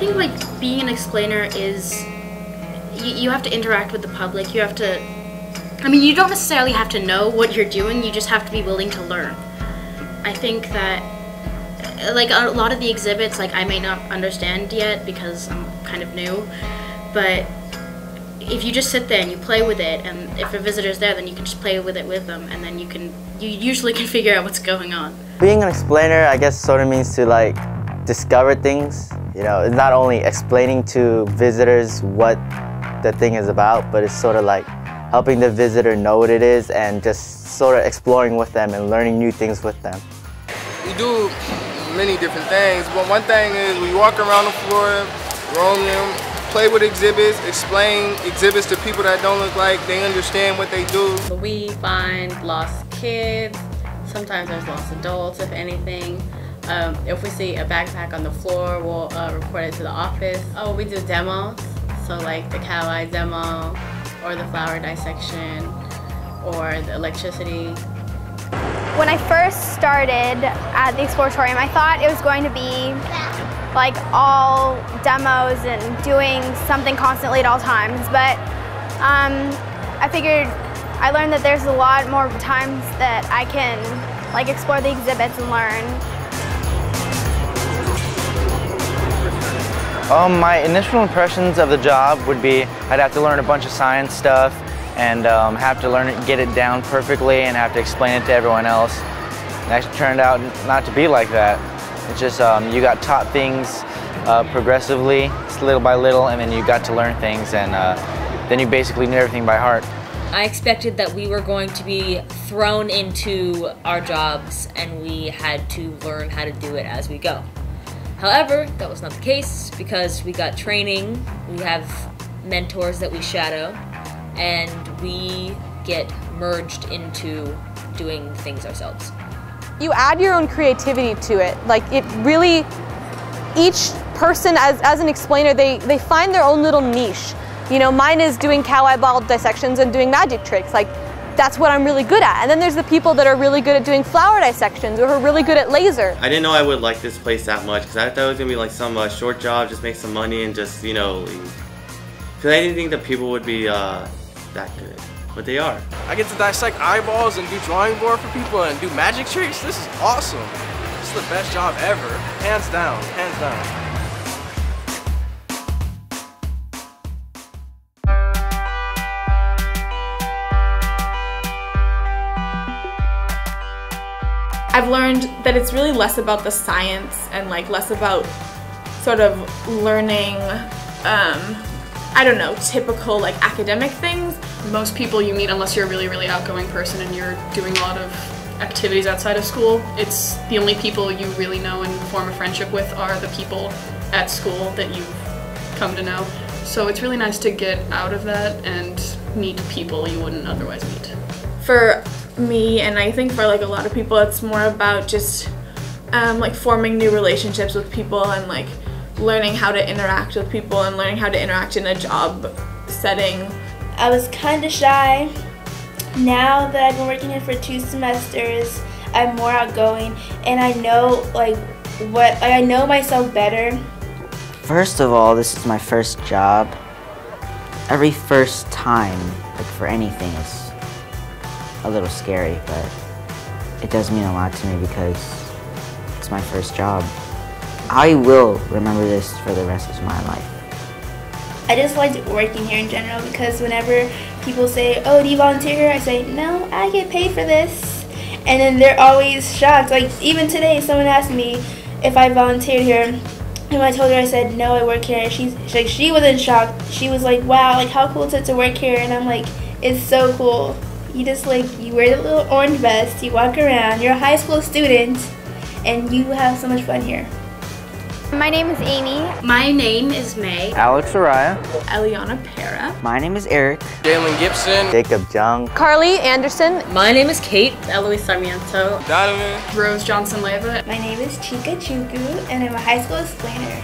think like being an explainer is, you have to interact with the public. You have to, I mean, you don't necessarily have to know what you're doing, you just have to be willing to learn. I think that like a lot of the exhibits, like I may not understand yet because I'm kind of new, but if you just sit there and you play with it, and if a visitor's there, then you can just play with it with them, and then you usually can figure out what's going on. Being an explainer, I guess, sort of means to like discover things. You know, it's not only explaining to visitors what the thing is about, but it's sort of like helping the visitor know what it is and just sort of exploring with them and learning new things with them. We do many different things, but one thing is we walk around the floor, roam them, play with exhibits, explain exhibits to people that don't look like they understand what they do. So we find lost kids, sometimes there's lost adults if anything. If we see a backpack on the floor, we'll report it to the office. Oh, we do demos, so like the cow eye demo, or the flower dissection, or the electricity. When I first started at the Exploratorium, I thought it was going to be like all demos and doing something constantly at all times, but I figured, I learned that there's a lot more times that I can like explore the exhibits and learn. My initial impressions of the job would be I'd have to learn a bunch of science stuff and have to learn it, get it down perfectly, and have to explain it to everyone else. It actually turned out not to be like that. It's just you got taught things progressively, little by little, and then you got to learn things, and then you basically knew everything by heart. I expected that we were going to be thrown into our jobs and we had to learn how to do it as we go. However, that was not the case because we got training, we have mentors that we shadow, and we get merged into doing things ourselves. You add your own creativity to it. Like it really, each person as an explainer, they find their own little niche. You know, mine is doing cow eyeball dissections and doing magic tricks. Like, that's what I'm really good at. And then there's the people that are really good at doing flower dissections or who are really good at laser. I didn't know I would like this place that much because I thought it was going to be like some short job, just make some money and just, you know, because I didn't think that people would be that good, but they are. I get to dissect eyeballs and do drawing board for people and do magic tricks. This is awesome. This is the best job ever. Hands down, hands down. I've learned that it's really less about the science and like less about sort of learning, I don't know, typical like academic things. Most people you meet, unless you're a really, really outgoing person and you're doing a lot of activities outside of school, it's the only people you really know and form a friendship with are the people at school that you've come to know. So it's really nice to get out of that and meet people you wouldn't otherwise meet. For me, and I think for like a lot of people, it's more about just like forming new relationships with people and like learning how to interact with people and learning how to interact in a job setting. I was kind of shy. Now that I've been working here for 2 semesters, I'm more outgoing and I know I know myself better. First of all, this is my first job. Every first time, like for anything, is a little scary, but it does mean a lot to me because it's my first job. I will remember this for the rest of my life. I just liked working here in general because whenever people say, oh, do you volunteer here? I say, no, I get paid for this. And then they're always shocked. Like even today, someone asked me if I volunteered here. And when I told her, I said, no, I work here. She wasn't shocked. She was like, wow, like how cool is it to work here? And I'm like, it's so cool. You just you wear the little orange vest, you walk around, you're a high school student, and you have so much fun here. My name is Amy. My name is May. Alex Araya. ELIANA PERA. My name is Eric. JALEN Gibson. Jacob Jung. Carly Anderson. My name is Kate. Eloise Sarmiento. Donovan. Rose Johnson Leva. My name is Chika Chuku, and I'm a high school explainer.